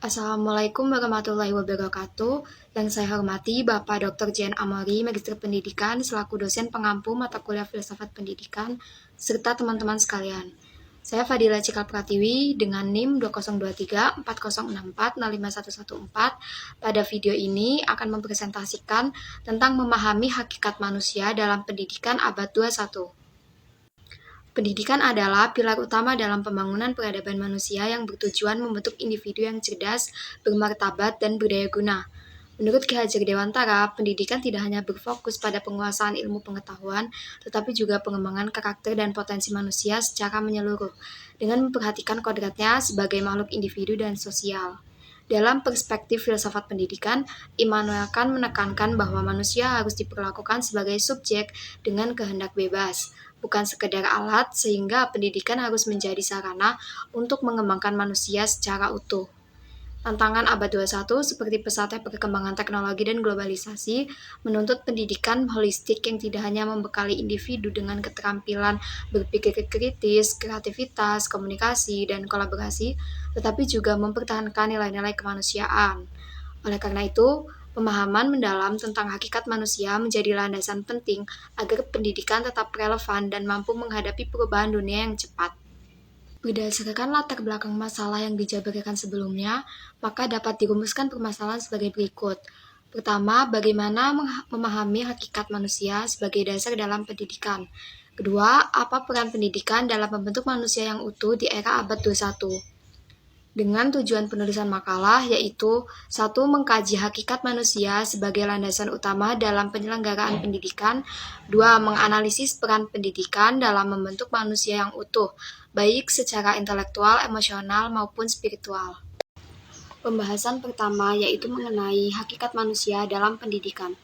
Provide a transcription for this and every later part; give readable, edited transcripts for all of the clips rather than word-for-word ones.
Assalamualaikum warahmatullahi wabarakatuh. Yang saya hormati Bapak Dr. Jen Amori, Magister Pendidikan, selaku dosen pengampu mata kuliah Filsafat Pendidikan, serta teman-teman sekalian. Saya Fadila Cikal Pratiwi dengan NIM 20234064051114. Pada video ini akan mempresentasikan tentang memahami hakikat manusia dalam pendidikan abad 21. Pendidikan adalah pilar utama dalam pembangunan peradaban manusia yang bertujuan membentuk individu yang cerdas, bermartabat, dan berdaya guna. Menurut Ki Hajar Dewantara, pendidikan tidak hanya berfokus pada penguasaan ilmu pengetahuan, tetapi juga pengembangan karakter dan potensi manusia secara menyeluruh, dengan memperhatikan kodratnya sebagai makhluk individu dan sosial. Dalam perspektif filsafat pendidikan, Immanuel Kant menekankan bahwa manusia harus diperlakukan sebagai subjek dengan kehendak bebas, bukan sekedar alat, sehingga pendidikan harus menjadi sarana untuk mengembangkan manusia secara utuh. Tantangan abad 21 seperti pesatnya perkembangan teknologi dan globalisasi menuntut pendidikan holistik yang tidak hanya membekali individu dengan keterampilan berpikir kritis, kreativitas, komunikasi, dan kolaborasi, tetapi juga mempertahankan nilai-nilai kemanusiaan. Oleh karena itu, pemahaman mendalam tentang hakikat manusia menjadi landasan penting agar pendidikan tetap relevan dan mampu menghadapi perubahan dunia yang cepat. Berdasarkan latar belakang masalah yang dijabarkan sebelumnya, maka dapat dirumuskan permasalahan sebagai berikut. Pertama, bagaimana memahami hakikat manusia sebagai dasar dalam pendidikan. Kedua, apa peran pendidikan dalam membentuk manusia yang utuh di era abad 21. Dengan tujuan penulisan makalah yaitu 1. Mengkaji hakikat manusia sebagai landasan utama dalam penyelenggaraan pendidikan. 2. Menganalisis peran pendidikan dalam membentuk manusia yang utuh, baik secara intelektual, emosional, maupun spiritual. Pembahasan pertama yaitu mengenai hakikat manusia dalam pendidikan.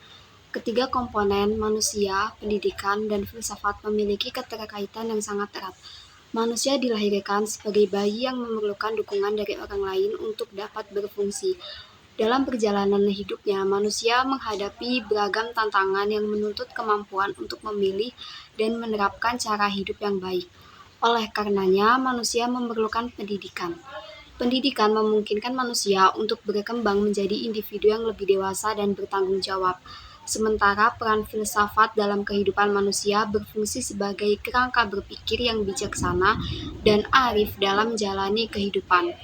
Ketiga komponen, manusia, pendidikan, dan filsafat memiliki keterkaitan yang sangat erat. Manusia dilahirkan sebagai bayi yang memerlukan dukungan dari orang lain untuk dapat berfungsi. Dalam perjalanan hidupnya, manusia menghadapi beragam tantangan yang menuntut kemampuan untuk memilih dan menerapkan cara hidup yang baik. Oleh karenanya, manusia memerlukan pendidikan. Pendidikan memungkinkan manusia untuk berkembang menjadi individu yang lebih dewasa dan bertanggung jawab. Sementara peran filsafat dalam kehidupan manusia berfungsi sebagai kerangka berpikir yang bijaksana dan arif dalam menjalani kehidupan.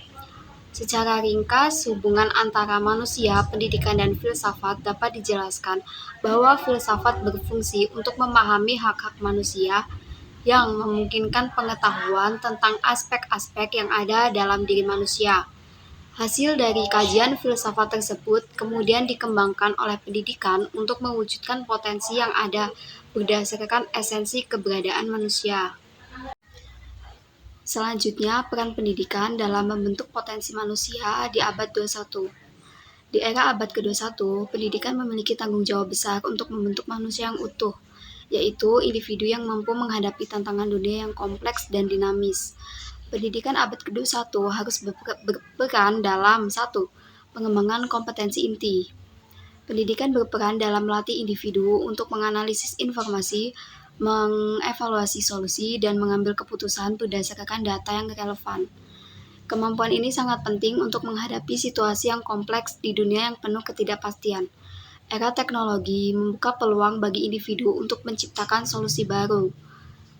Secara ringkas, hubungan antara manusia, pendidikan, dan filsafat dapat dijelaskan bahwa filsafat berfungsi untuk memahami hak-hak manusia yang memungkinkan pengetahuan tentang aspek-aspek yang ada dalam diri manusia. Hasil dari kajian filsafat tersebut kemudian dikembangkan oleh pendidikan untuk mewujudkan potensi yang ada berdasarkan esensi keberadaan manusia. Selanjutnya, peran pendidikan dalam membentuk potensi manusia di abad 21. Di era abad ke-21, pendidikan memiliki tanggung jawab besar untuk membentuk manusia yang utuh, yaitu individu yang mampu menghadapi tantangan dunia yang kompleks dan dinamis. Pendidikan abad ke-21 harus berperan dalam 1. Pengembangan kompetensi inti. Pendidikan berperan dalam melatih individu untuk menganalisis informasi, mengevaluasi solusi, dan mengambil keputusan berdasarkan data yang relevan. Kemampuan ini sangat penting untuk menghadapi situasi yang kompleks di dunia yang penuh ketidakpastian. Era teknologi membuka peluang bagi individu untuk menciptakan solusi baru.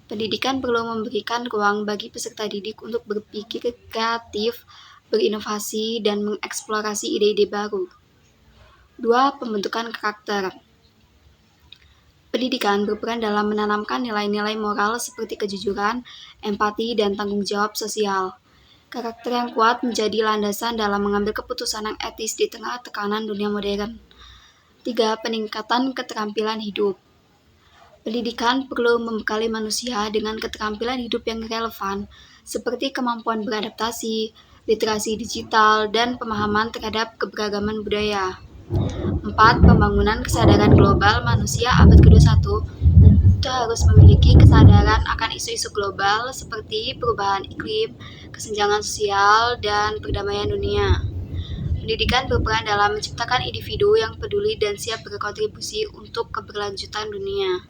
Pendidikan perlu memberikan ruang bagi peserta didik untuk berpikir kreatif, berinovasi, dan mengeksplorasi ide-ide baru. 2. Pembentukan karakter. Pendidikan berperan dalam menanamkan nilai-nilai moral seperti kejujuran, empati, dan tanggung jawab sosial. Karakter yang kuat menjadi landasan dalam mengambil keputusan yang etis di tengah tekanan dunia modern. 3. Peningkatan keterampilan hidup. Pendidikan perlu membekali manusia dengan keterampilan hidup yang relevan, seperti kemampuan beradaptasi, literasi digital, dan pemahaman terhadap keberagaman budaya. 4. Pembangunan kesadaran global manusia abad ke-21 itu harus memiliki kesadaran akan isu-isu global seperti perubahan iklim, kesenjangan sosial, dan perdamaian dunia. Pendidikan berperan dalam menciptakan individu yang peduli dan siap berkontribusi untuk keberlanjutan dunia.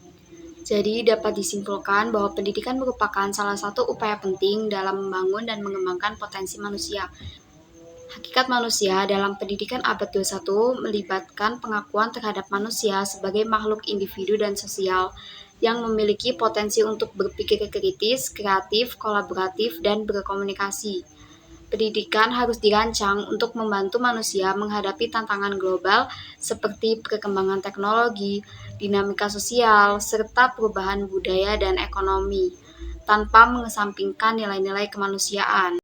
Jadi dapat disimpulkan bahwa pendidikan merupakan salah satu upaya penting dalam membangun dan mengembangkan potensi manusia. Hakikat manusia dalam pendidikan abad 21 melibatkan pengakuan terhadap manusia sebagai makhluk individu dan sosial yang memiliki potensi untuk berpikir kritis, kreatif, kolaboratif, dan berkomunikasi. Pendidikan harus dirancang untuk membantu manusia menghadapi tantangan global seperti perkembangan teknologi, dinamika sosial, serta perubahan budaya dan ekonomi, tanpa mengesampingkan nilai-nilai kemanusiaan.